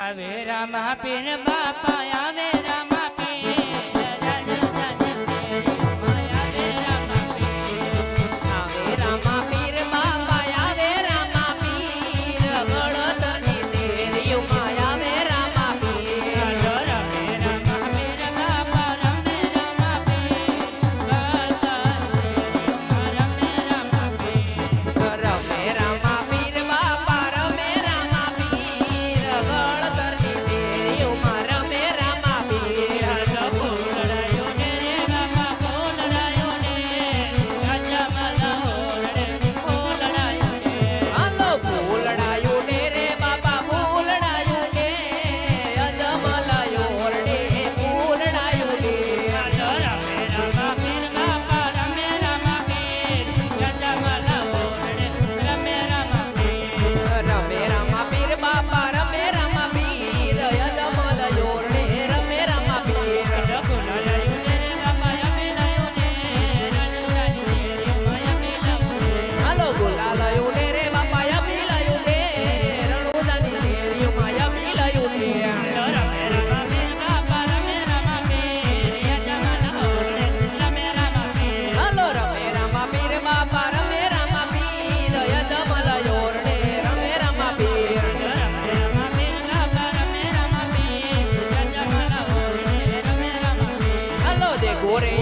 આવે રામા પીર બાપા આવે રામા પીર આવે રામા પીર બાપા આવે રામા પીર ગળતરની શેરીઓમાં આવે રામા પીર રમે રામા પીર બાપા રમે રામા પીર રમે રામા પીર રમે રામા પીર બાપા રમે રામા પીર ગળતરની શેરીઓમાં રમે રામા પીર ફૂલડાયો ને રે બાપા ફૂલડાયો ને અજમલા ઓરડે ફૂલડાયો ને હાલો ફૂલડાયો ને રે બાપા ફૂલડાયો ને અજમલા ઓરડે ફૂલડાયો ને હાલો રમે રામા પીર બાપા રમે રામા પીર અજમલા ઓરડે રમે રામા પીર રમે રામા પીર બાપા રમે રામા પીર અજમલા ઓરડે રમે રામા પીર ફૂલડાયો ને રે બાપા યમે લાયો ને રણુડાની શેરીઓમાં યમે લાયો ને હાલો ગુલાલાયો ને રે બાપા યમે લાયો ને રણુડાની શેરીઓમાં યમે લાયો ને રમે રામા પીર બાપા રમે રામા પીર અજમલા ઓરડે રમે રામા પીર હાલો રમે રામા પીર બાપા રમે રામા પીર અજમલા ઓરડે રમે રામા પીર રમે રામા પીર બાપા રમે રામા પીર અજમલા ઓરડે રમે રામા પીર હાલો દે ગોરે